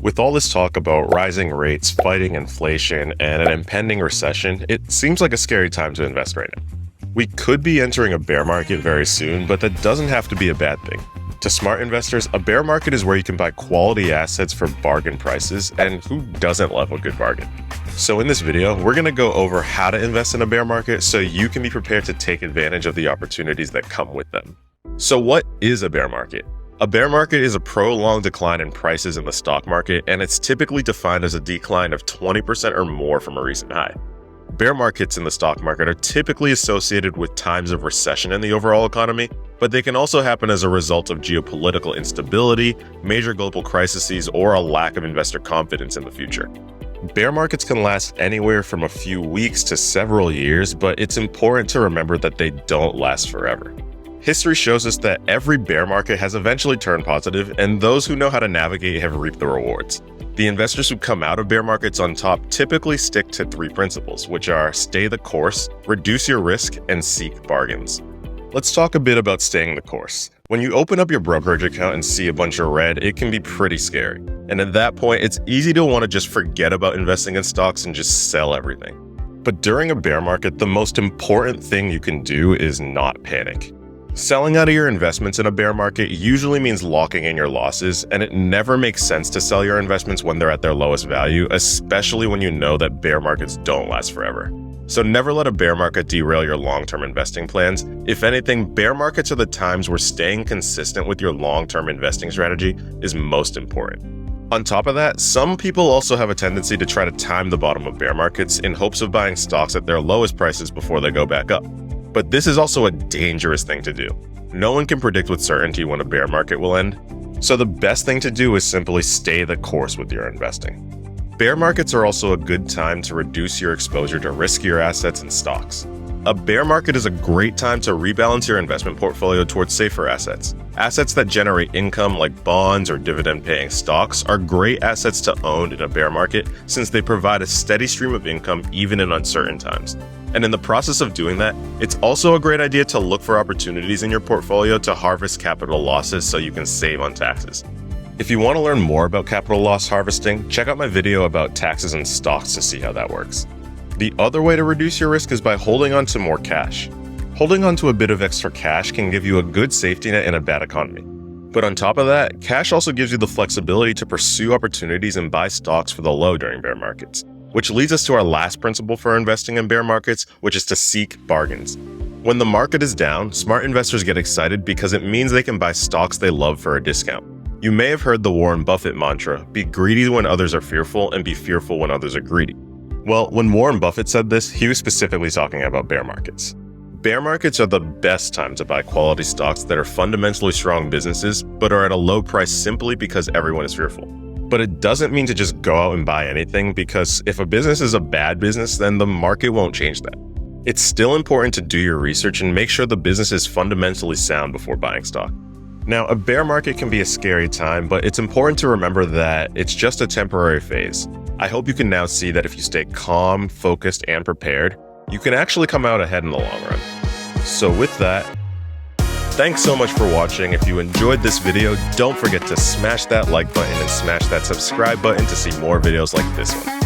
With all this talk about rising rates, fighting inflation, and an impending recession, it seems like a scary time to invest right now. We could be entering a bear market very soon, but that doesn't have to be a bad thing. To smart investors, a bear market is where you can buy quality assets for bargain prices, and who doesn't love a good bargain? So in this video, we're going to go over how to invest in a bear market so you can be prepared to take advantage of the opportunities that come with them. So what is a bear market? A bear market is a prolonged decline in prices in the stock market, and it's typically defined as a decline of 20% or more from a recent high. Bear markets in the stock market are typically associated with times of recession in the overall economy, but they can also happen as a result of geopolitical instability, major global crises, or a lack of investor confidence in the future. Bear markets can last anywhere from a few weeks to several years, but it's important to remember that they don't last forever. History shows us that every bear market has eventually turned positive, and those who know how to navigate have reaped the rewards. The investors who come out of bear markets on top typically stick to three principles, which are stay the course, reduce your risk, and seek bargains. Let's talk a bit about staying the course. When you open up your brokerage account and see a bunch of red, it can be pretty scary. And at that point, it's easy to want to just forget about investing in stocks and just sell everything. But during a bear market, the most important thing you can do is not panic. Selling out of your investments in a bear market usually means locking in your losses, and it never makes sense to sell your investments when they're at their lowest value, especially when you know that bear markets don't last forever. So never let a bear market derail your long-term investing plans. If anything, bear markets are the times where staying consistent with your long-term investing strategy is most important. On top of that, some people also have a tendency to try to time the bottom of bear markets in hopes of buying stocks at their lowest prices before they go back up. But this is also a dangerous thing to do. No one can predict with certainty when a bear market will end, so the best thing to do is simply stay the course with your investing. Bear markets are also a good time to reduce your exposure to riskier assets and stocks. A bear market is a great time to rebalance your investment portfolio towards safer assets. Assets that generate income like bonds or dividend-paying stocks are great assets to own in a bear market since they provide a steady stream of income even in uncertain times. And in the process of doing that, it's also a great idea to look for opportunities in your portfolio to harvest capital losses so you can save on taxes. If you want to learn more about capital loss harvesting, check out my video about taxes and stocks to see how that works. The other way to reduce your risk is by holding on to more cash. Holding on to a bit of extra cash can give you a good safety net in a bad economy. But on top of that, cash also gives you the flexibility to pursue opportunities and buy stocks for the low during bear markets. Which leads us to our last principle for investing in bear markets, which is to seek bargains. When the market is down, smart investors get excited because it means they can buy stocks they love for a discount. You may have heard the Warren Buffett mantra, be greedy when others are fearful and be fearful when others are greedy. Well, when Warren Buffett said this, he was specifically talking about bear markets. Bear markets are the best time to buy quality stocks that are fundamentally strong businesses, but are at a low price simply because everyone is fearful. But it doesn't mean to just go out and buy anything, because if a business is a bad business, then the market won't change that. It's still important to do your research and make sure the business is fundamentally sound before buying stock. Now, a bear market can be a scary time, but it's important to remember that it's just a temporary phase. I hope you can now see that if you stay calm, focused, and prepared, you can actually come out ahead in the long run. So with that, thanks so much for watching. If you enjoyed this video, don't forget to smash that like button and smash that subscribe button to see more videos like this one.